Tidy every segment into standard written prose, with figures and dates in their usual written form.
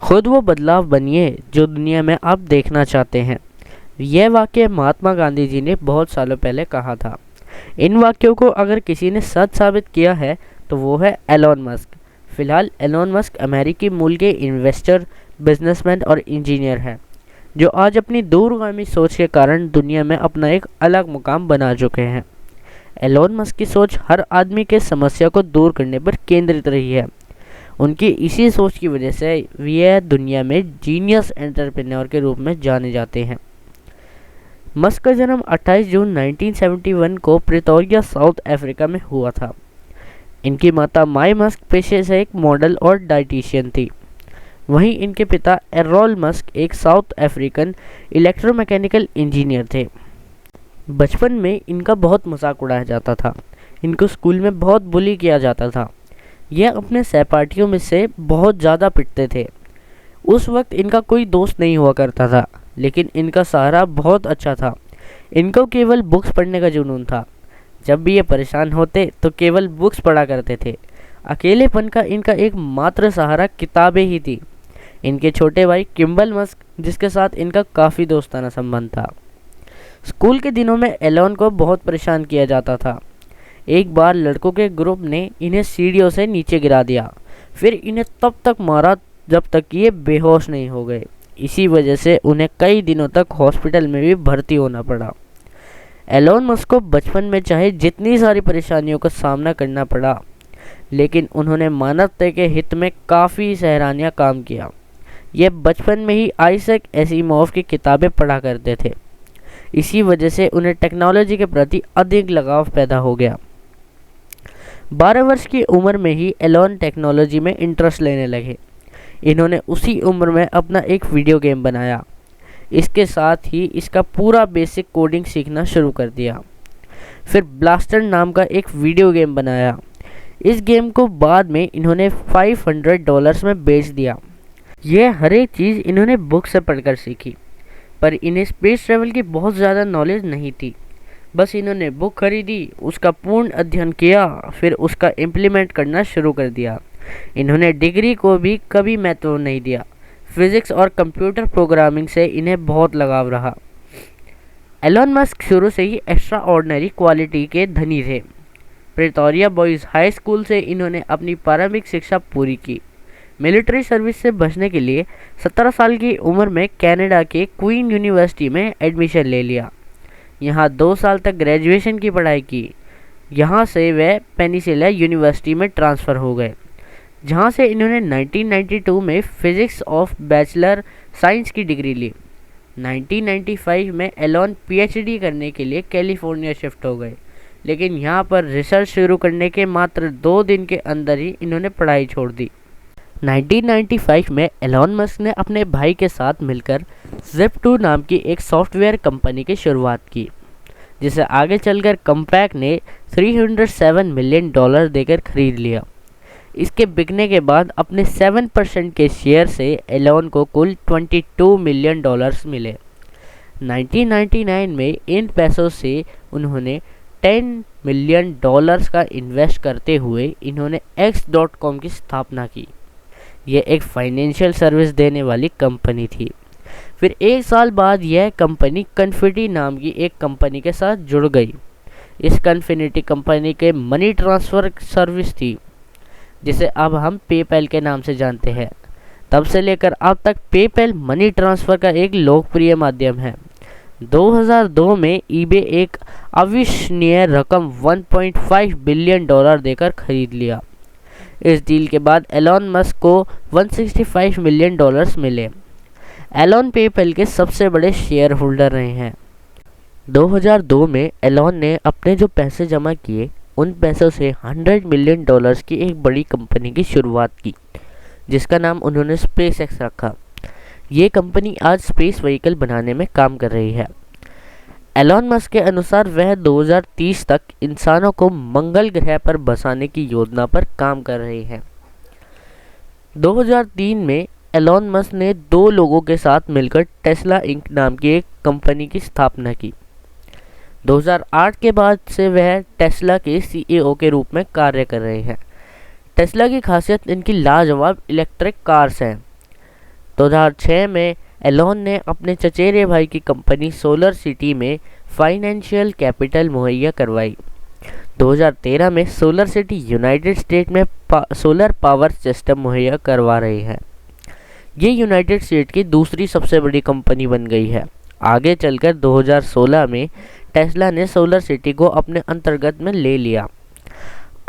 खुद वो बदलाव बनिए जो दुनिया में आप देखना चाहते हैं। यह वाक्य महात्मा गांधी जी ने बहुत सालों पहले कहा था। इन वाक्यों को अगर किसी ने सच साबित किया है तो वो है एलोन मस्क। फिलहाल एलोन मस्क अमेरिकी मूल के इन्वेस्टर, बिजनेसमैन और इंजीनियर हैं, जो आज अपनी दूरगामी सोच के कारण दुनिया में अपना एक अलग मुकाम बना चुके हैं। एलोन मस्क की सोच हर आदमी के समस्या को दूर करने पर केंद्रित रही है। उनकी इसी सोच की वजह से वे दुनिया में जीनियस एंटरप्रेन्योर के रूप में जाने जाते हैं। मस्क का जन्म 28 जून 1971 को प्रिटोरिया, साउथ अफ्रीका में हुआ था। इनकी माता माई मस्क पेशे से एक मॉडल और डाइटिशियन थी। वहीं इनके पिता एरोल मस्क एक साउथ अफ्रीकन इलेक्ट्रोमैकेनिकल इंजीनियर थे। बचपन में इनका बहुत मजाक उड़ाया जाता था। इनको स्कूल में बहुत बुली किया जाता था। यह अपने सहपाठियों में से बहुत ज़्यादा पिटते थे। उस वक्त इनका कोई दोस्त नहीं हुआ करता था, लेकिन इनका सहारा बहुत अच्छा था। इनको केवल बुक्स पढ़ने का जुनून था। जब भी ये परेशान होते तो केवल बुक्स पढ़ा करते थे। अकेलेपन का इनका एक मात्र सहारा किताबें ही थी। इनके छोटे भाई किम्बल मस्क, जिसके साथ इनका काफ़ी दोस्ताना संबंध था। स्कूल के दिनों में एलोन को बहुत परेशान किया जाता था। एक बार लड़कों के ग्रुप ने इन्हें सीढ़ियों से नीचे गिरा दिया। फिर इन्हें तब तक मारा जब तक कि ये बेहोश नहीं हो गए। इसी वजह से उन्हें कई दिनों तक हॉस्पिटल में भी भर्ती होना पड़ा। एलोन मस्क को बचपन में चाहे जितनी सारी परेशानियों का सामना करना पड़ा, लेकिन उन्होंने मानवता के हित में काफ़ी सराहनीय काम किया। ये बचपन में ही आइजैक एसिमोव की किताबें पढ़ा करते थे। इसी वजह से उन्हें टेक्नोलॉजी के प्रति अधिक लगाव पैदा हो गया। 12 वर्ष की उम्र में ही एलोन टेक्नोलॉजी में इंटरेस्ट लेने लगे। इन्होंने उसी उम्र में अपना एक वीडियो गेम बनाया। इसके साथ ही इसका पूरा बेसिक कोडिंग सीखना शुरू कर दिया। फिर ब्लास्टर नाम का एक वीडियो गेम बनाया। इस गेम को बाद में इन्होंने $500 में बेच दिया। यह हर एक चीज़ इन्होंने बुक से पढ़कर सीखी, पर इन्हें स्पेस ट्रैवल की बहुत ज़्यादा नॉलेज नहीं थी। बस इन्होंने बुक खरीदी, उसका पूर्ण अध्ययन किया, फिर उसका इम्प्लीमेंट करना शुरू कर दिया। इन्होंने डिग्री को भी कभी महत्व नहीं दिया। फिज़िक्स और कंप्यूटर प्रोग्रामिंग से इन्हें बहुत लगाव रहा। एलोन मस्क शुरू से ही एक्स्ट्रा ऑर्डिनरी क्वालिटी के धनी थे। प्रिटोरिया बॉयज़ हाई स्कूल से इन्होंने अपनी प्रारंभिक शिक्षा पूरी की। मिलिट्री सर्विस से बचने के लिए 17 साल की उम्र में कनाडा के क्वीन यूनिवर्सिटी में एडमिशन ले लिया। यहाँ 2 साल तक ग्रेजुएशन की पढ़ाई की। यहाँ से वे पेनिसिला यूनिवर्सिटी में ट्रांसफ़र हो गए, जहाँ से इन्होंने 1992 में फिज़िक्स ऑफ बैचलर साइंस की डिग्री ली। 1995 में एलोन पीएचडी करने के लिए कैलिफोर्निया शिफ्ट हो गए, लेकिन यहाँ पर रिसर्च शुरू करने के मात्र 2 दिन के अंदर ही इन्होंने पढ़ाई छोड़ दी। 1995 में एलोन मस्क ने अपने भाई के साथ मिलकर Zip2 नाम की एक सॉफ्टवेयर कंपनी की शुरुआत की, जिसे आगे चलकर कंपैक ने $307 मिलियन देकर खरीद लिया। इसके बिकने के बाद अपने 7% के शेयर से एलोन को कुल $22 मिलियन मिले। 1999 में इन पैसों से उन्होंने $10 मिलियन का इन्वेस्ट करते हुए इन्होंने X.com की स्थापना की। यह एक फाइनेंशियल सर्विस देने वाली कंपनी थी। फिर 1 साल बाद यह कंपनी कन्फिनिटी नाम की एक कंपनी के साथ जुड़ गई। इस कन्फिनिटी कंपनी के मनी ट्रांसफ़र सर्विस थी, जिसे अब हम पेपैल के नाम से जानते हैं। तब से लेकर अब तक पेपैल मनी ट्रांसफ़र का एक लोकप्रिय माध्यम है। 2002 में ईबे एक अविश्वसनीय रकम $1.5 बिलियन देकर खरीद लिया। इस डील के बाद एलोन मस्क को $165 मिलियन मिले। एलोन पेपैल के सबसे बड़े शेयर होल्डर रहे हैं। 2002 में एलोन ने अपने जो पैसे जमा किए, उन पैसों से $100 मिलियन की एक बड़ी कंपनी की शुरुआत की, जिसका नाम उन्होंने स्पेस एक्स रखा। ये कंपनी आज स्पेस व्हीकल बनाने में काम कर रही है। एलोन मस्क के अनुसार वह 2030 तक इंसानों को मंगल ग्रह पर बसाने की योजना पर काम कर रहे हैं। 2003 में एलोन मस्क ने 2 लोगों के साथ मिलकर टेस्ला इंक नाम की एक कंपनी की स्थापना की। 2008 के बाद से वह टेस्ला के सीईओ के रूप में कार्य कर रहे हैं। टेस्ला की खासियत इनकी लाजवाब इलेक्ट्रिक कार्स हैं। 2006 में एलोन ने अपने चचेरे भाई की कंपनी सोलर सिटी में फाइनेंशियल कैपिटल मुहैया करवाई। 2013 में सोलर सिटी यूनाइटेड स्टेट में सोलर पावर सिस्टम मुहैया करवा रही है। ये यूनाइटेड स्टेट की दूसरी सबसे बड़ी कंपनी बन गई है। आगे चलकर 2016 में टेस्ला ने सोलर सिटी को अपने अंतर्गत में ले लिया।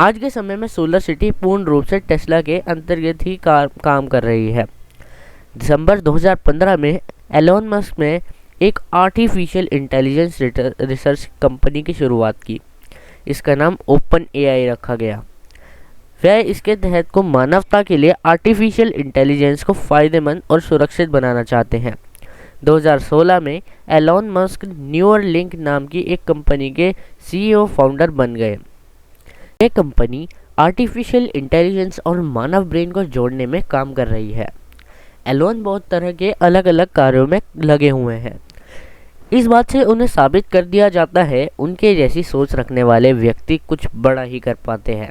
आज के समय में सोलर सिटी पूर्ण रूप से टेस्ला के अंतर्गत ही काम कर रही है। दिसंबर 2015 में एलोन मस्क ने एक आर्टिफिशियल इंटेलिजेंस रिसर्च कंपनी की शुरुआत की। इसका नाम ओपन एआई रखा गया। वह इसके तहत को मानवता के लिए आर्टिफिशियल इंटेलिजेंस को फ़ायदेमंद और सुरक्षित बनाना चाहते हैं। 2016 में एलोन मस्क न्यूरलिंक नाम की एक कंपनी के सीईओ फाउंडर बन गए। ये कंपनी आर्टिफिशियल इंटेलिजेंस और मानव ब्रेन को जोड़ने में काम कर रही है। एलोन बहुत तरह के अलग अलग कार्यों में लगे हुए हैं। इस बात से उन्हें साबित कर दिया जाता है उनके जैसी सोच रखने वाले व्यक्ति कुछ बड़ा ही कर पाते हैं।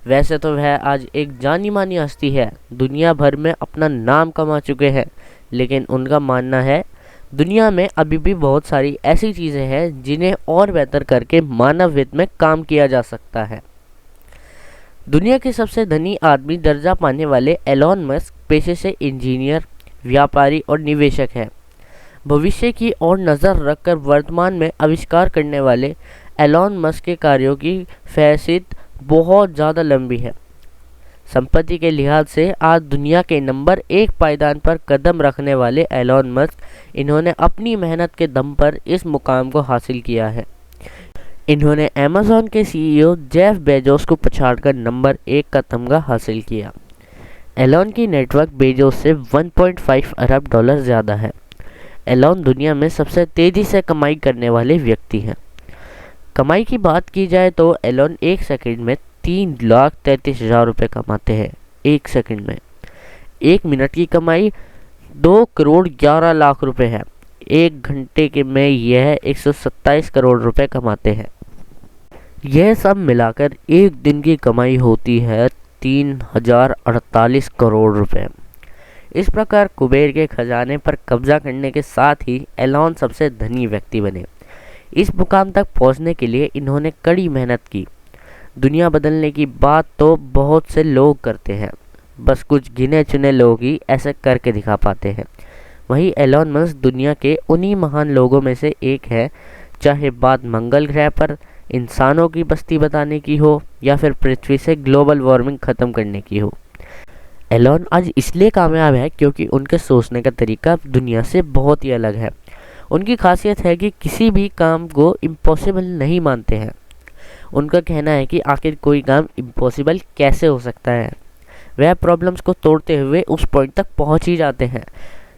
वैसे तो वह आज एक जानी मानी हस्ती है, दुनिया भर में अपना नाम कमा चुके हैं, लेकिन उनका मानना है दुनिया में अभी भी बहुत सारी ऐसी चीज़ें हैं जिन्हें और बेहतर करके मानव हित में काम किया जा सकता है। दुनिया के सबसे धनी आदमी दर्जा पाने वाले एलोन मस्क पेशे से इंजीनियर, व्यापारी और निवेशक हैं। भविष्य की ओर नज़र रखकर वर्तमान में आविष्कार करने वाले एलोन मस्क के कार्यों की फहरिस्त बहुत ज़्यादा लंबी है। संपत्ति के लिहाज से आज दुनिया के नंबर 1 पायदान पर कदम रखने वाले एलोन मस्क, इन्होंने अपनी मेहनत के दम पर इस मुकाम को हासिल किया है। इन्होंने अमेज़न के सीईओ जेफ बेजोस को पछाड़कर नंबर 1 का तमगा हासिल किया। एलोन की नेटवर्क बेजोस से 1.5 अरब डॉलर ज़्यादा है। एलोन दुनिया में सबसे तेज़ी से कमाई करने वाले व्यक्ति हैं। कमाई की बात की जाए तो एलोन एक सेकंड में 3,33,000 रुपये कमाते हैं। एक सेकंड में। 1 मिनट की कमाई 2,11,00,000 रुपये है। 1 घंटे के में यह 127 करोड़ रुपए कमाते हैं। यह सब मिलाकर एक दिन की कमाई होती है 3,048 करोड़ रुपए। इस प्रकार कुबेर के खजाने पर कब्जा करने के साथ ही एलोन सबसे धनी व्यक्ति बने। इस मुकाम तक पहुंचने के लिए इन्होंने कड़ी मेहनत की। दुनिया बदलने की बात तो बहुत से लोग करते हैं, बस कुछ गिने चुने लोग ही ऐसे करके दिखा पाते हैं। वहीं एलोन मस्क दुनिया के उन्हीं महान लोगों में से एक है, चाहे बात मंगल ग्रह पर इंसानों की बस्ती बताने की हो या फिर पृथ्वी से ग्लोबल वार्मिंग ख़त्म करने की हो। एलोन आज इसलिए कामयाब है क्योंकि उनके सोचने का तरीका दुनिया से बहुत ही अलग है। उनकी खासियत है कि किसी भी काम को इम्पॉसिबल नहीं मानते हैं। उनका कहना है कि आखिर कोई काम इम्पॉसिबल कैसे हो सकता है। वह प्रॉब्लम्स को तोड़ते हुए उस पॉइंट तक पहुंच ही जाते हैं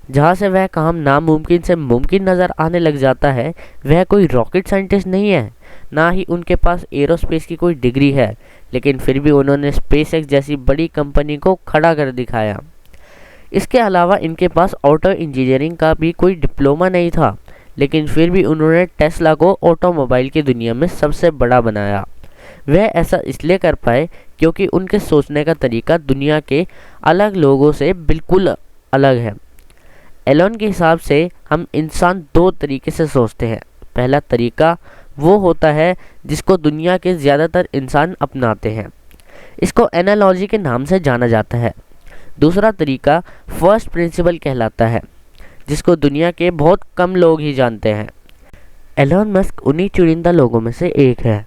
जहां से वह काम नामुमकिन से मुमकिन नज़र आने लग जाता है। वह कोई रॉकेट साइंटिस्ट नहीं है, ना ही उनके पास एरोस्पेस की कोई डिग्री है, लेकिन फिर भी उन्होंने स्पेसएक्स जैसी बड़ी कंपनी को खड़ा कर दिखाया। इसके अलावा इनके पास ऑटो इंजीनियरिंग का भी कोई डिप्लोमा नहीं था, लेकिन फिर भी उन्होंने टेस्ला को ऑटोमोबाइल की दुनिया में सबसे बड़ा बनाया। वह ऐसा इसलिए कर पाए क्योंकि उनके सोचने का तरीका दुनिया के अलग लोगों से बिल्कुल अलग है। एलोन के हिसाब से हम इंसान 2 तरीके से सोचते हैं। पहला तरीका वो होता है जिसको दुनिया के ज़्यादातर इंसान अपनाते हैं, इसको एनालॉजी के नाम से जाना जाता है। दूसरा तरीका फर्स्ट प्रिंसिपल कहलाता है, जिसको दुनिया के बहुत कम लोग ही जानते हैं। एलोन मस्क उन्हीं चुनिंदा लोगों में से एक है।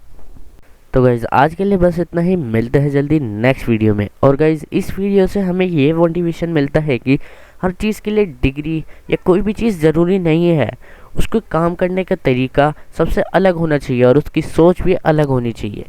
तो गाइज़ आज के लिए बस इतना ही। मिलते हैं जल्दी नेक्स्ट वीडियो में। और गाइज़ इस वीडियो से हमें ये मोटिवेशन मिलता है कि हर चीज़ के लिए डिग्री या कोई भी चीज़ ज़रूरी नहीं है। उसको काम करने का तरीका सबसे अलग होना चाहिए और उसकी सोच भी अलग होनी चाहिए।